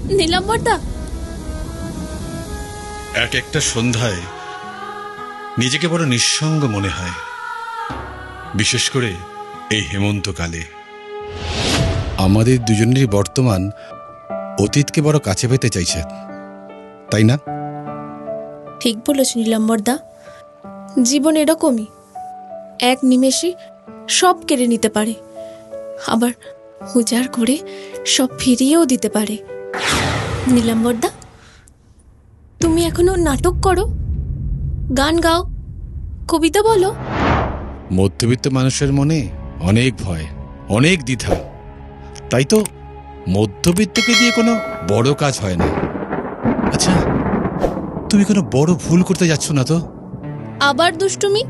নীলাম্বরদা, এক একটা সন্ধ্যায় নিজেকে বড় নিঃসঙ্গ মনে হয়, বিশেষ করে এই হেমন্তকালে। আমাদের দুজনেরই বর্তমান অতীতকে বড় কাছে পেতে চাইছে, তাই না? ঠিক বলেছ নীলাম্বরদা, জীবন এরকমই, এক নিমেষে সব কেড়ে নিতে পারে, আবার উজাড় করে সব ফিরিয়েও দিতে পারে। নীলাম্বরদা, তুমি এখনো নাটক করো, গান গাও, কবিতা বলো। মধ্যবিত্ত মানুষের মনে অনেক ভয়, অনেক দ্বিধা, তাই তো মধ্যবিত্তকে দিয়ে কোনো বড় কাজ হয় না। আচ্ছা, তুমি কোনো বড় ভুল করতে যাচ্ছ না তো? আবার দুষ্টুমি?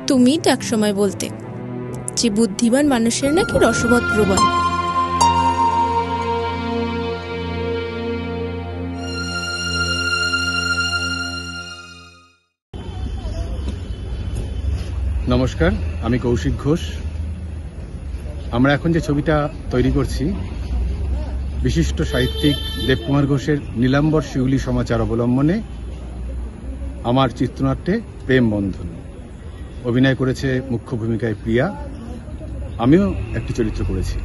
তুমি তো এক সময় বলতে যে বুদ্ধিমান মানুষের নাকি রসবৎ প্রবল। নমস্কার, আমি কৌশিক ঘোষ। আমরা এখন যে ছবিটা তৈরি করছি, বিশিষ্ট সাহিত্যিক দেবকুমার ঘোষের নীলাম্বর শিউলি সমাচার অবলম্বনে আমার চিত্রনাট্যে প্রেম বন্ধন। অভিনয় করেছে মুখ্য ভূমিকায় প্রিয়া, আমিও একটি চরিত্র করেছি।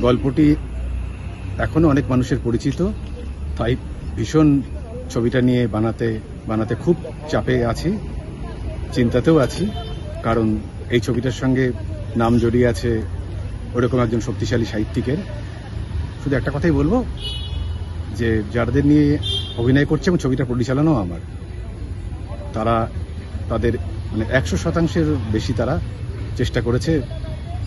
গল্পটি এখনো অনেক মানুষের পরিচিত, তাই ভীষণ ছবিটা নিয়ে বানাতে খুব চাপে আছি, চিন্তাতেও আছি, কারণ এই ছবিটার সঙ্গে নাম জড়িয়ে আছে ওরকম একজন শক্তিশালী সাহিত্যিকের। শুধু একটা কথাই বলবো, যে যাদের নিয়ে অভিনয় করছে এবং ছবিটা পরিচালনাও আমার, তারা তাদের 100% বেশি তারা চেষ্টা করেছে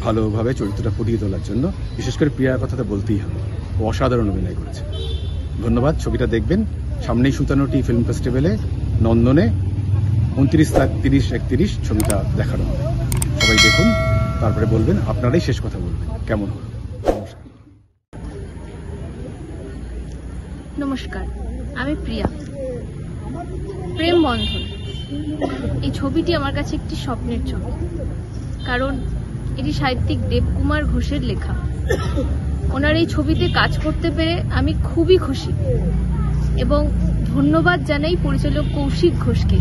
ভালোভাবে চরিত্রটা ফুটিয়ে তোলার জন্য। বিশেষ করে প্রিয়ার কথা তো বলতেই হবে, ও অসাধারণ অভিনয় করেছে। ধন্যবাদ। ছবিটা দেখবেন সামনেই 57টি ফিল্ম ফেস্টিভ্যালে নন্দনে 29, 30, 31 ছবিটা দেখানো হবে। সবাই দেখুন, তারপরে বলবেন, আপনারাই শেষ কথা বলবেন কেমন হলো। নমস্কার, আমি প্রিয়া। প্রেম বন্ধন এই ছবিটি আমার কাছে একটি স্বপ্নের ছবি, কারণ এটি সাহিত্যিক দেবকুমার ঘোষের লেখা। ওনার এই ছবিতে কাজ করতে পেরে আমি খুবই খুশি, এবং ধন্যবাদ জানাই পরিচালক কৌশিক ঘোষকে,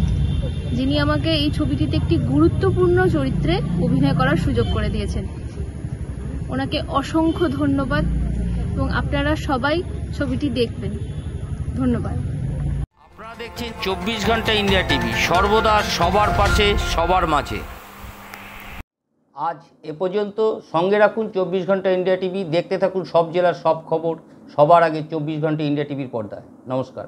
যিনি আমাকে এই ছবিটিতে একটি গুরুত্বপূর্ণ চরিত্রে অভিনয় করার সুযোগ করে দিয়েছেন। ওনাকে অসংখ্য ধন্যবাদ, এবং আপনারা সবাই ছবিটি দেখবেন। ধন্যবাদ। আপনারা দেখছেন 24 ঘন্টা ইন্ডিয়া টিভি, সর্বদা সবার পাশে, সবার মাঝে। আজ এ পর্যন্ত। সঙ্গে রাখুন 24 ঘন্টা ইন্ডিয়া টিভি, দেখতে থাকুন সব জেলার সব খবর সবার আগে 24 ঘন্টা ইন্ডিয়া টিভির পর্দায়। নমস্কার।